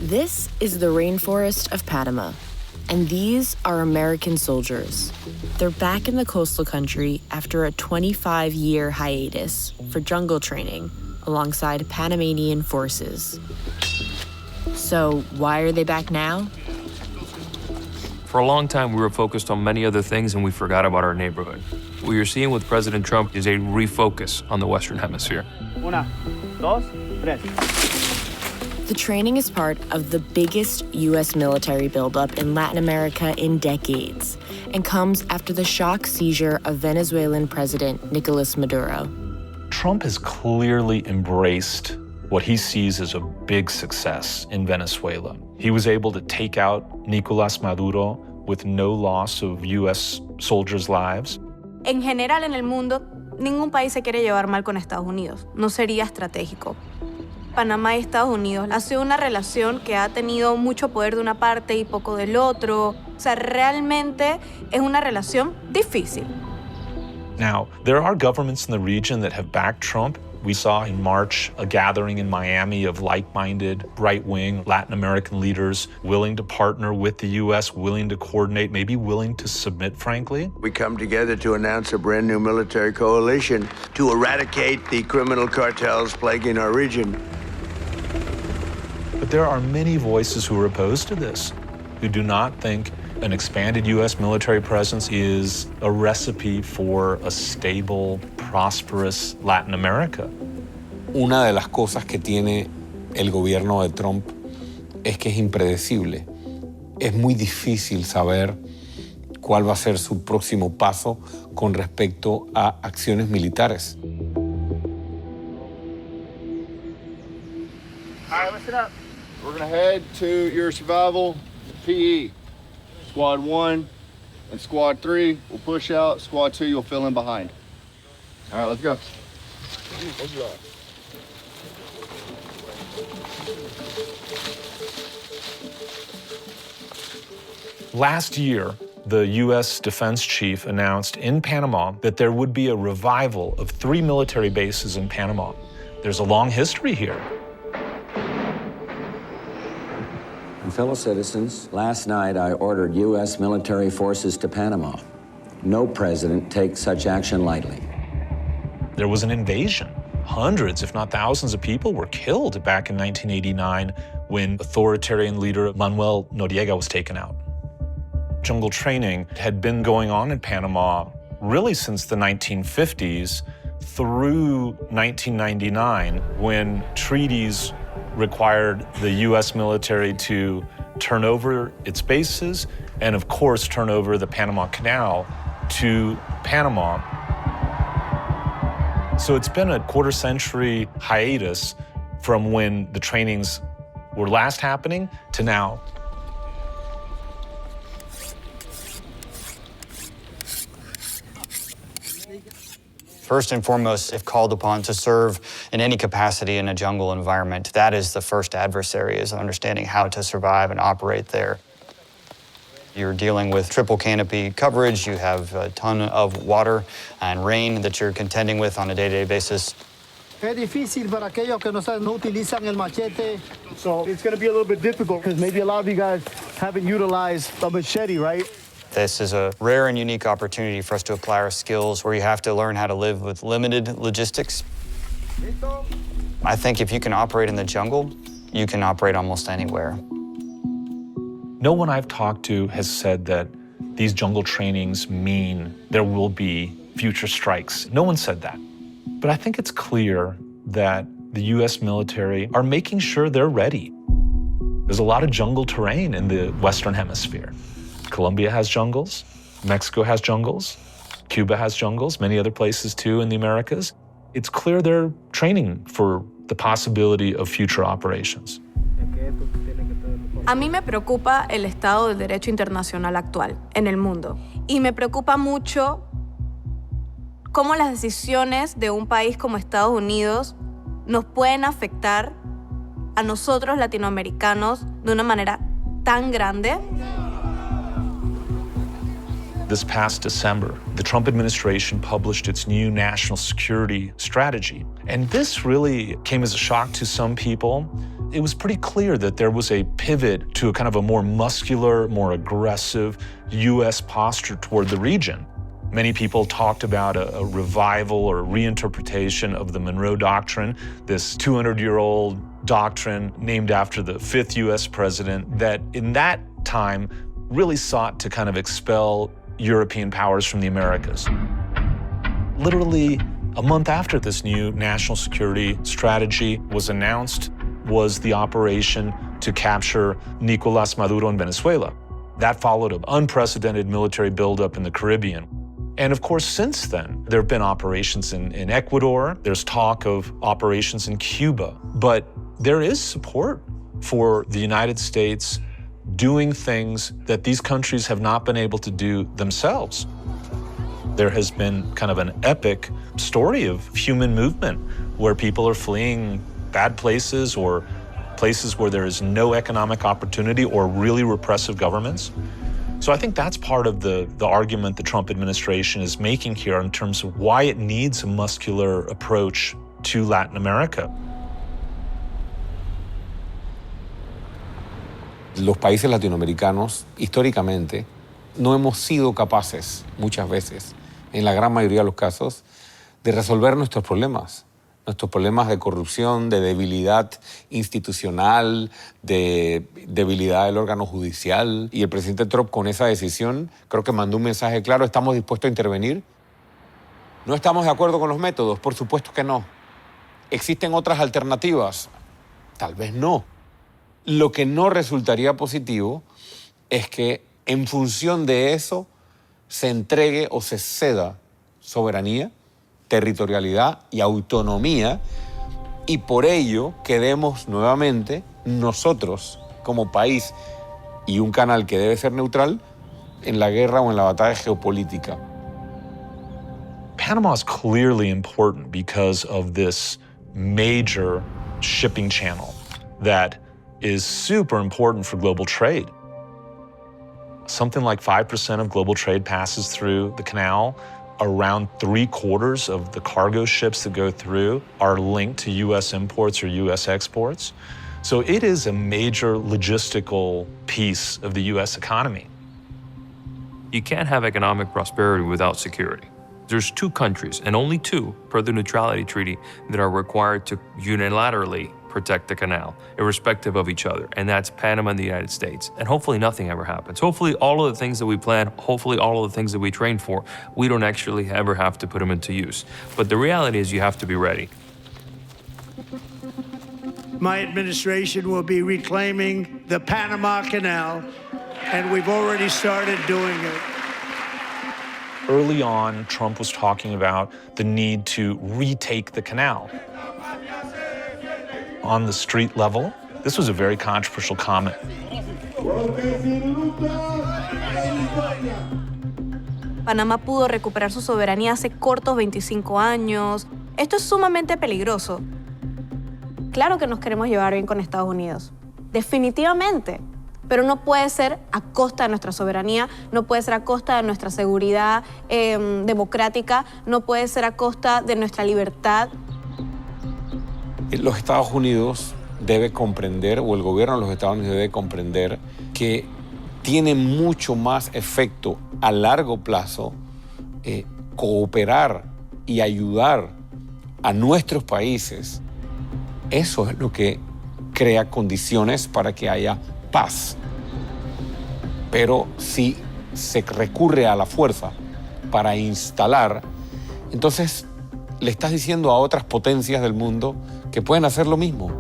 This is the rainforest of Panama, and these are American soldiers. They're back in the coastal country after a 25-year hiatus for jungle training alongside Panamanian forces. So why are they back now? For a long time, we were focused on many other things and we forgot about our neighborhood. What you're seeing with President Trump is a refocus on the Western Hemisphere. Una, dos, tres. The training is part of the biggest U.S. military buildup in Latin America in decades and comes after the shock seizure of Venezuelan President Nicolas Maduro. Trump has clearly embraced what he sees as a big success in Venezuela. He was able to take out Nicolas Maduro with no loss of U.S. soldiers' lives. En general, en el mundo, ningún país se quiere llevar mal con Estados Unidos. No sería estratégico. Panamá y Estados Unidos ha sido una relación que ha tenido mucho poder de una parte y poco del otro. O sea, realmente es una relación difícil. Now, there are governments in the region that have backed Trump. We saw in March a gathering in Miami of like-minded, right-wing Latin American leaders willing to partner with the U.S., willing to coordinate, maybe willing to submit, frankly. We come together to announce a brand new military coalition to eradicate the criminal cartels plaguing our region. But there are many voices who are opposed to this, who do not think an expanded U.S. military presence is a recipe for a stable, prosperous Latin America. Una de las cosas que tiene el gobierno de Trump es que es impredecible. Es muy difícil saber cuál va a ser su próximo paso con respecto a acciones militares. All right, listen up. We're gonna head to your survival PE. Squad 1 and Squad 3 will push out. Squad 2, you'll fill in behind. All right, let's go. Last year, the U.S. defense chief announced in Panama that there would be a revival of 3 military bases in Panama. There's a long history here. Fellow citizens, last night I ordered U.S. military forces to Panama. No president takes such action lightly. There was an invasion. Hundreds, if not thousands of people were killed back in 1989 when authoritarian leader Manuel Noriega was taken out. Jungle training had been going on in Panama really since the 1950s through 1999 when treaties required the U.S. military to turn over its bases and, of course, turn over the Panama Canal to Panama. So it's been a quarter-century hiatus from when the trainings were last happening to now. First and foremost, if called upon to serve in any capacity in a jungle environment, that is the first adversary, is understanding how to survive and operate there. You're dealing with triple canopy coverage, you have a ton of water and rain that you're contending with on a day-to-day basis. Es difícil para aquellos que no utilizan el machete. So it's going to be a little bit difficult because maybe a lot of you guys haven't utilized a machete, right? This is a rare and unique opportunity for us to apply our skills where you have to learn how to live with limited logistics. I think if you can operate in the jungle, you can operate almost anywhere. No one I've talked to has said that these jungle trainings mean there will be future strikes. No one said that. But I think it's clear that the U.S. military are making sure they're ready. There's a lot of jungle terrain in the Western Hemisphere. Colombia has jungles, Mexico has jungles, Cuba has jungles, many other places too in the Americas. It's clear they're training for the possibility of future operations. A mí me preocupa el estado del derecho internacional actual en el mundo. Y me preocupa mucho cómo las decisiones de un país como Estados Unidos nos pueden afectar a nosotros latinoamericanos de una manera tan grande. This past December, the Trump administration published its new national security strategy. And this really came as a shock to some people. it was pretty clear that there was a pivot to a kind of a more muscular, more aggressive U.S. posture toward the region. Many people talked about a revival or reinterpretation of the Monroe Doctrine, this 200-year-old doctrine named after the 5th U.S. president that in that time really sought to kind of expel European powers from the Americas. Literally a month after this new national security strategy was announced was the operation to capture Nicolás Maduro in Venezuela. That followed an unprecedented military buildup in the Caribbean. And of course, since then, there have been operations in Ecuador. There's talk of operations in Cuba. But there is support for the United States doing things that these countries have not been able to do themselves. There has been kind of an epic story of human movement where people are fleeing bad places or places where there is no economic opportunity or really repressive governments. So I think that's part of the argument the Trump administration is making here in terms of why it needs a muscular approach to Latin America. Los países latinoamericanos, históricamente, no hemos sido capaces, muchas veces, en la gran mayoría de los casos, de resolver nuestros problemas de corrupción, de debilidad institucional, de debilidad del órgano judicial. Y el presidente Trump, con esa decisión, creo que mandó un mensaje claro: ¿estamos dispuestos a intervenir? ¿No estamos de acuerdo con los métodos? Por supuesto que no. ¿Existen otras alternativas? Tal vez no. Lo que no resultaría positivo es que, en función de eso, se entregue o se ceda soberanía, territorialidad y autonomía, y por ello quedemos nuevamente nosotros como país y un canal que debe ser neutral en la guerra o en la batalla geopolítica. Panama is clearly important because of this major shipping channel that is super important for global trade. Something like 5% of global trade passes through the canal. Around 3/4 of the cargo ships that go through are linked to U.S. imports or U.S. exports. So it is a major logistical piece of the U.S. economy. You can't have economic prosperity without security. There's 2 countries, and only 2, per the Neutrality Treaty, that are required to unilaterally protect the canal, irrespective of each other, and that's Panama and the United States. And hopefully nothing ever happens. Hopefully all of the things that we plan, hopefully all of the things that we train for, we don't actually ever have to put them into use. But the reality is you have to be ready. My administration will be reclaiming the Panama Canal, and we've already started doing it. Early on, Trump was talking about the need to retake the canal. On the street level, this was a very controversial comment. Panamá pudo recuperar su soberanía hace cortos 25 años. Esto es sumamente peligroso. Claro que nos queremos llevar bien con Estados Unidos, definitivamente, pero no puede ser a costa de nuestra soberanía, no puede ser a costa de nuestra seguridad democrática, no puede ser a costa de nuestra libertad. Los Estados Unidos debe comprender, o el gobierno de los Estados Unidos debe comprender, que tiene mucho más efecto a largo plazo cooperar y ayudar a nuestros países. Eso es lo que crea condiciones para que haya paz. Pero si se recurre a la fuerza para instalar, entonces le estás diciendo a otras potencias del mundo que pueden hacer lo mismo.